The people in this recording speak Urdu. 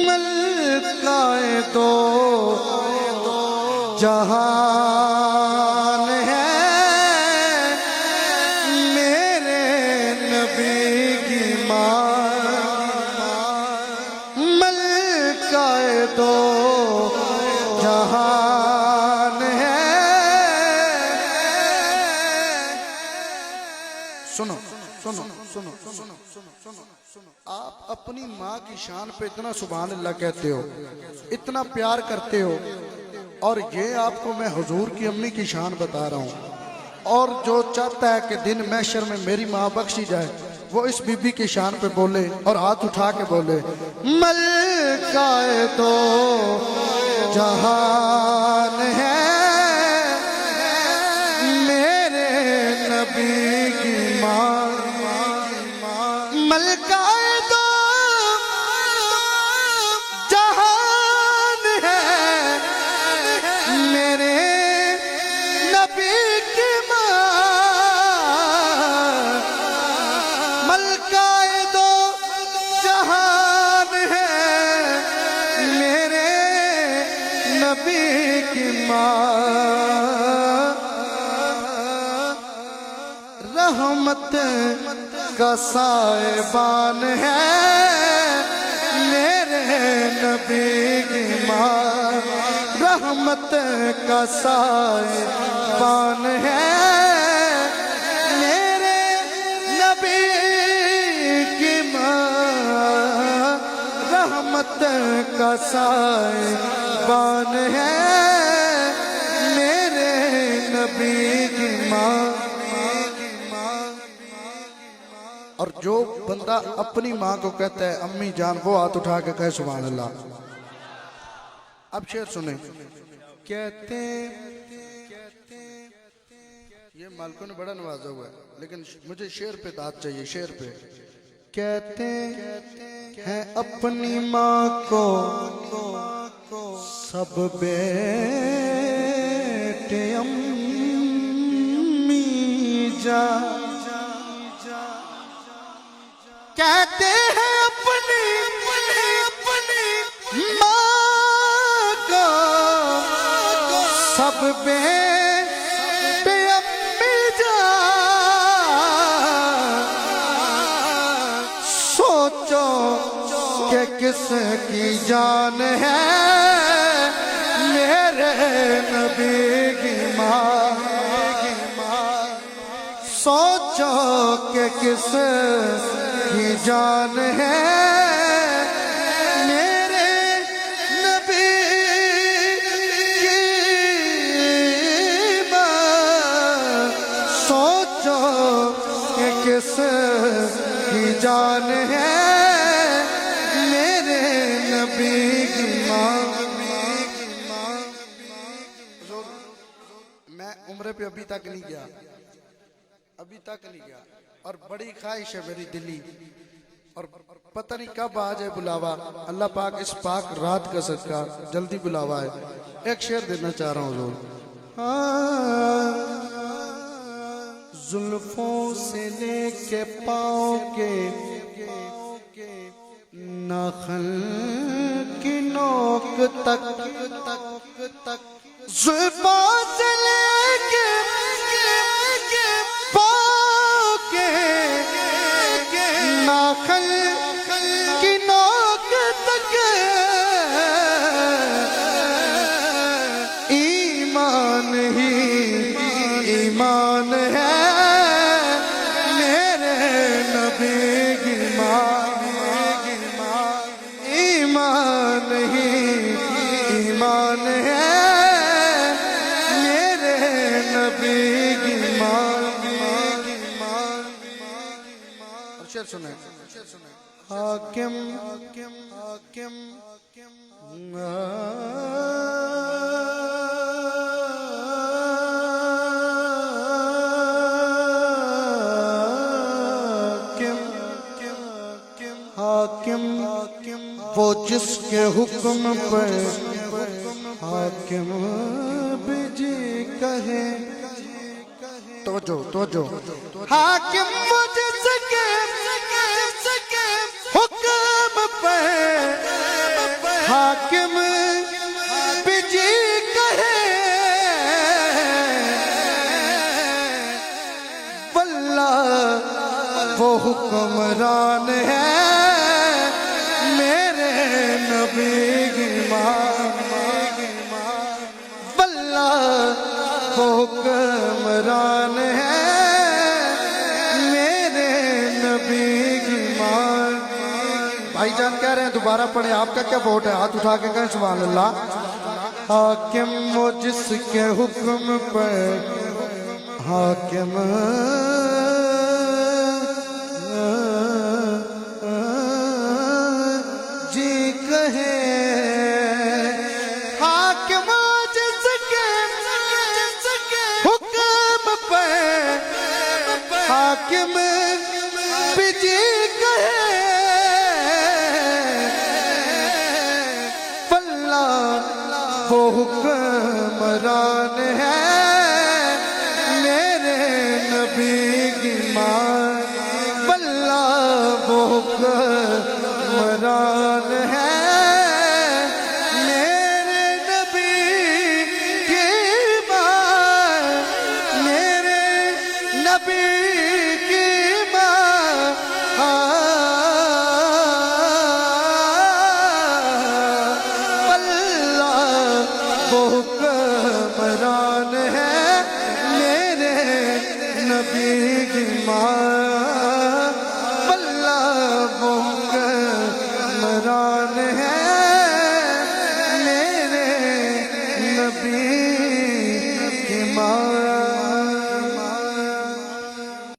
ملکہ تو جہان ہے میرے نبی کی ماں، ملکہ تو جہان ہے۔ سنو سنو سنو سنو سنو، آپ اپنی ماں کی شان پہ اتنا سبحان اللہ کہتے ہو، اتنا پیار کرتے ہو، اور یہ آپ کو میں حضور کی امی کی شان بتا رہا ہوں، اور جو چاہتا ہے کہ دن محشر میں میری ماں بخشی جائے وہ اس بی بی کی شان پہ بولے اور ہاتھ اٹھا کے بولے ملکہ تو جہان ہے میرے نبی کی ماں، ملکہ تو جہان ہے میرے نبی کی ماں، ملکہ تو جہان ہے میرے نبی کی ماں، رحمت کا سائبان ہے میرے نبی کی ماں، رحمت کا سائبان ہے میرے نبی کی ماں، رحمت کا سائبان ہے میرے نبی کی ماں۔ اور جو بندہ اپنی ماں کو کہتا ہے امی جان، وہ ہاتھ اٹھا کے کہے سبحان اللہ۔ اب شعر سنیں، کہتے یہ مالکوں نے بڑا نوازا ہوا ہے لیکن مجھے شعر پہ داد چاہیے، شعر پہ۔ کہتے ہیں اپنی ماں کو سب بیٹے امی جان، کہتے ہیں اپنی ماں کو سب بیٹے امی جان، سوچو کہ کس کی جان ہے میرے نبی کی ماں، سوچو کہ کس کی جان ہے میرے نبی کی ماں، سوچو کہ کس کی جان ہے میرے نبی کی ماں۔ میں عمرے پہ ابھی تک نہیں گیا، ابھی تک نہیں گیا، اور بڑی خواہش ہے میری دلی، اور پتہ نہیں کب آ جائے بلاوا، اللہ پاک اس پاک رات کا صدقہ جلدی بلاوا ہے۔ ایک شعر دینا چاہ رہا ہوں حضور۔ زلفوں سے لے کے پاؤں کے ناخن کی نوک تک، زلفوں سے لے کے پاؤں کے ناخن کی نوک تک، ایمان ہی ایمان ہے میرے نبی کی ماں، ایمان ہی ایمان ہے میرے نبی کی ماں۔ اور شعر سنیں، حاکم حاکم وہ جس کے حکم پر حاکم بھی جی کہے، توجہ حاکم وہ جس کے حکم بھائی جان کہہ رہے ہیں دوبارہ پڑھیں، آپ کا کیا ووٹ ہے؟ ہاتھ اٹھا کے کہیں سبحان اللہ۔ حاکم وہ جس کے حکم پر حاکم جی کہے، حاکم جس کے حکم پر حاکم بھی جی کہے، واللہ وہ حکمران ہے میرے نبی کی ماں، واللہ وہ حکمران